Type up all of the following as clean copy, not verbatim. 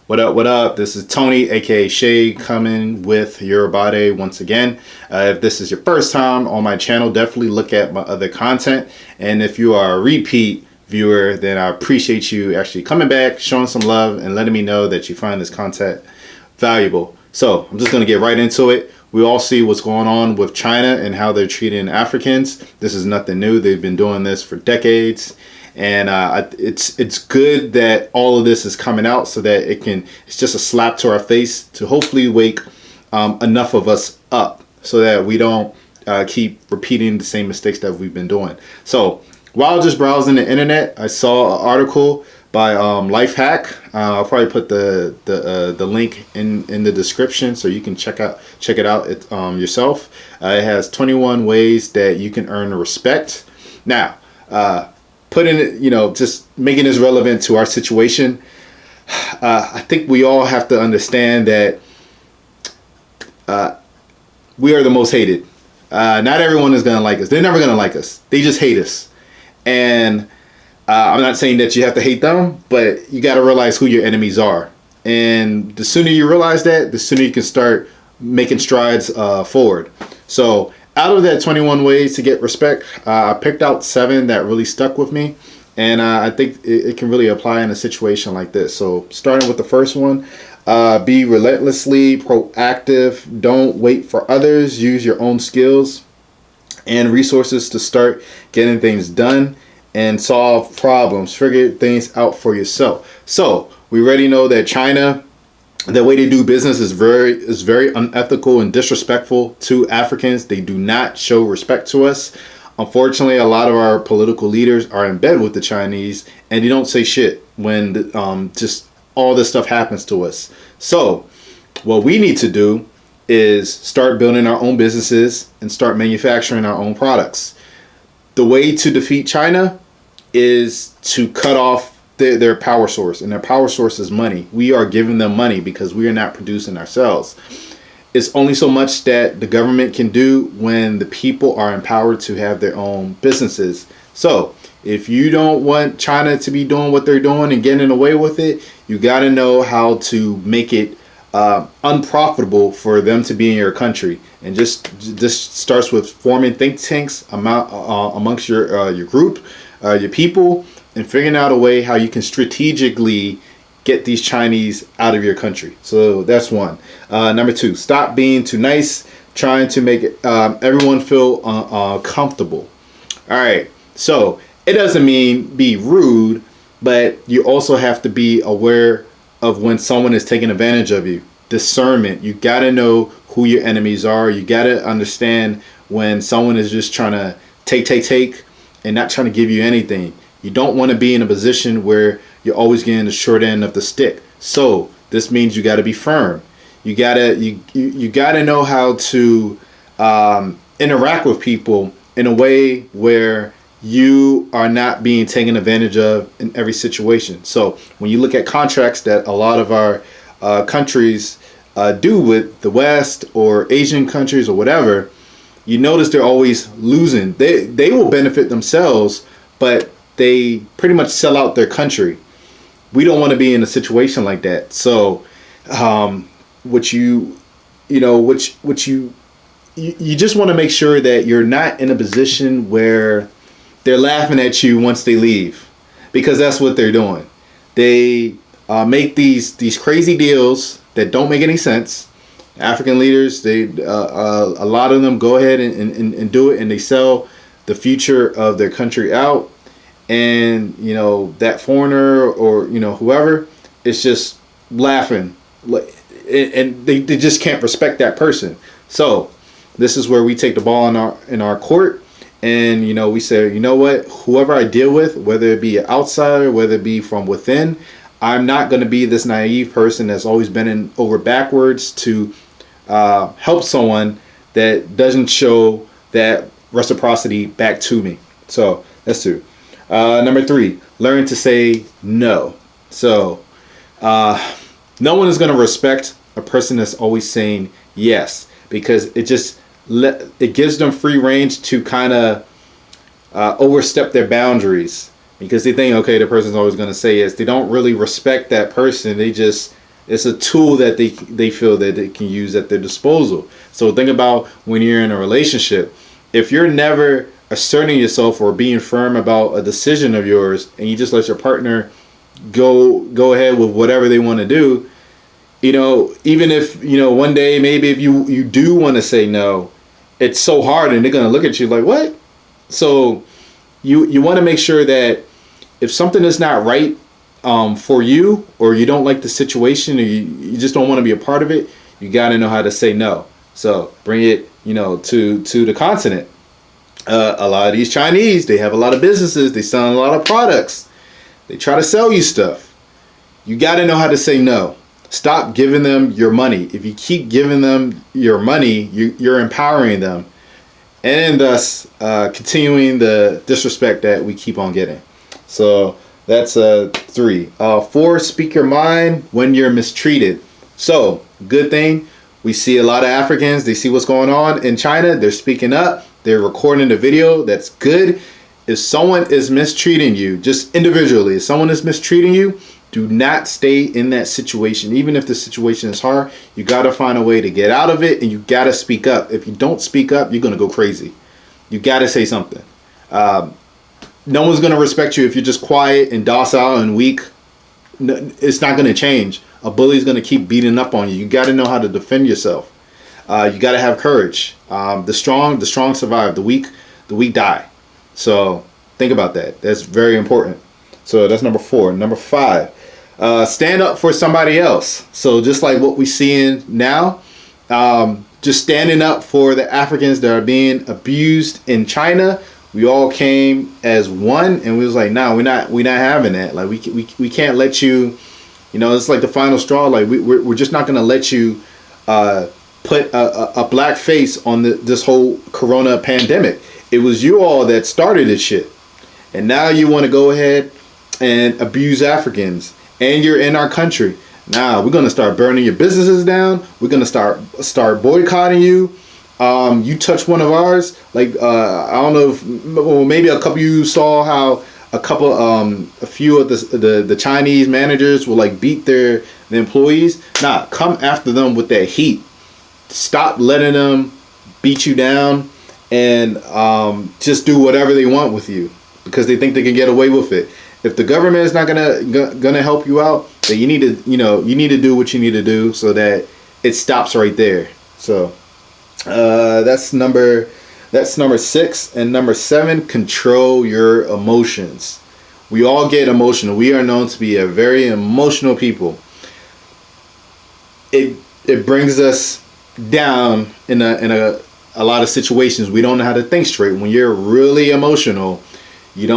What up, what up? This is Tony, aka Shay, coming with Yorubade once again. If this is your first time on my channel, definitely look at my other content. And if you are a repeat viewer, then I appreciate you actually coming back, showing some love, and letting me know that you find this content valuable. So I'm just going to get right into it. We all see what's going on with China and how they're treating Africans. This is nothing new. They've been doing this for decades. And it's good that all of this is coming out so that it's just a slap to our face to hopefully wake enough of us up so that we don't keep repeating the same mistakes that we've been doing. So while just browsing the internet, I saw an article by Lifehack. I'll probably put the link in the description so you can check it out yourself. It has 21 ways that you can earn respect. Now, putting it, just making this relevant to our situation. I think we all have to understand that we are the most hated. Not everyone is gonna like us. They're never gonna like us. They just hate us. And I'm not saying that you have to hate them, but you got to realize who your enemies are. And the sooner you realize that, the sooner you can start making strides forward. So out of that 21 ways to get respect, I picked out 7 that really stuck with me. And I think it can really apply in a situation like this. So starting with the first one, be relentlessly proactive. Don't wait for others. Use your own skills and resources to start getting things done and solve problems. Figure things out for yourself. So we already know that China, the way they do business is very unethical and disrespectful to Africans. They do not show respect to us. Unfortunately, a lot of our political leaders are in bed with the Chinese, and they don't say shit when just all this stuff happens to us. So what we need to do is start building our own businesses and start manufacturing our own products. The way to defeat China is to cut off their power source, and their power source is money. We are giving them money because we are not producing ourselves. It's only so much that the government can do when the people are empowered to have their own businesses. So if you don't want China to be doing what they're doing and getting away with it, you got to know how to make it unprofitable for them to be in your country. And this starts with forming think tanks amongst your group, your people, and figuring out a way how you can strategically get these Chinese out of your country. So that's one. Number 2, stop being too nice, trying to make everyone feel comfortable. All right. So it doesn't mean be rude, but you also have to be aware of when someone is taking advantage of you. Discernment. You got to know who your enemies are. You got to understand when someone is just trying to take and not trying to give you anything. You don't want to be in a position where you're always getting the short end of the stick. So this means you got to be firm. You gotta know how to interact with people in a way where you are not being taken advantage of in every situation. So when you look at contracts that a lot of our countries do with the West or Asian countries or whatever, you notice they're always losing. They will benefit themselves, but they pretty much sell out their country. We don't want to be in a situation like that. So you just want to make sure that you're not in a position where they're laughing at you once they leave, because that's what they're doing. They make these crazy deals that don't make any sense. African leaders, a lot of them go ahead and do it, and they sell the future of their country out. And that foreigner or whoever is just laughing, and they just can't respect that person. So this is where we take the ball in our court, and we say, you know what, whoever I deal with, whether it be an outsider, whether it be from within, I'm not going to be this naive person that's always bending over backwards to help someone that doesn't show that reciprocity back to me. So that's 2. Number 3, learn to say no. So no one is going to respect a person that's always saying yes, because it gives them free range to kind of overstep their boundaries, because they think, okay, the person's always going to say yes. They don't really respect that person. They just It's a tool that they feel that they can use at their disposal. So think about when you're in a relationship. If you're never asserting yourself or being firm about a decision of yours, and you just let your partner go ahead with whatever they want to do, even if one day maybe if you do want to say no, it's so hard, and they're gonna look at you like, what? So you want to make sure that if something is not right for you, or you don't like the situation, or you just don't want to be a part of it, you got to know how to say no. So bring it to the continent. A lot of these Chinese, they have a lot of businesses, they sell a lot of products, they try to sell you stuff. You got to know how to say no. Stop giving them your money. If you keep giving them your money, you're empowering them, and thus continuing the disrespect that we keep on getting. So that's 3. 4, speak your mind when you're mistreated. So good thing, we see a lot of Africans, they see what's going on in China, they're speaking up, they're recording the video. That's good. If someone is mistreating you, just individually, if someone is mistreating you, do not stay in that situation. Even if the situation is hard, you got to find a way to get out of it, and you got to speak up. If you don't speak up, you're going to go crazy. You got to say something. No one's going to respect you if you're just quiet and docile and weak. It's not going to change. A bully's going to keep beating up on you. You got to know how to defend yourself. You got to have courage. The strong survive. The weak die. So think about that. That's very important. So that's number 4. Number 5, stand up for somebody else. So just like what we're seeing now, just standing up for the Africans that are being abused in China. We all came as one, and we was like, nah, we're not having that. Like we can't let you, it's like the final straw. Like we're just not gonna let you put a black face on this whole corona pandemic. It was you all that started this shit, and now you want to go ahead and abuse Africans, and you're in our country. Now we're gonna start burning your businesses down. We're gonna start boycotting you. You touch one of ours, like I don't know if, well, maybe a couple of you saw how a few of the Chinese managers will like beat the employees. Nah, come after them with that heat. Stop letting them beat you down, and just do whatever they want with you because they think they can get away with it. If the government is not gonna help you out, then you need to do what you need to do so that it stops right there. So that's number 6. And number 7, control your emotions. We all get emotional. We are known to be a very emotional people. It brings us down in a lot of situations. We don't know how to think straight. When you're really emotional, you're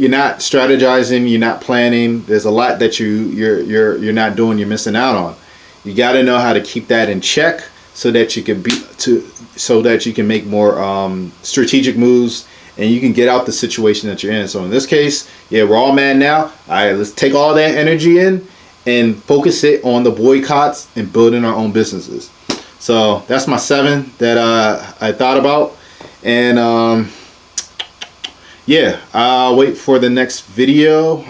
not strategizing, you're not planning. There's a lot that you're not doing, you're missing out on. You got to know how to keep that in check so that you can make more strategic moves, and you can get out the situation that you're in. So in this case, yeah, we're all mad now. All right, let's take all that energy in and focus it on the boycotts and building our own businesses. So that's my 7 that I thought about. And yeah, I'll wait for the next video.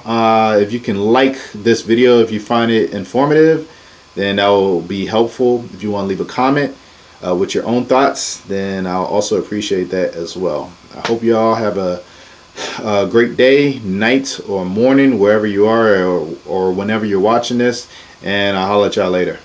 If you can like this video, if you find it informative, then that will be helpful. If you want to leave a comment with your own thoughts, then I'll also appreciate that as well. I hope you all have a great day, night, or morning, wherever you are, or whenever you're watching this, and I'll holler at y'all later.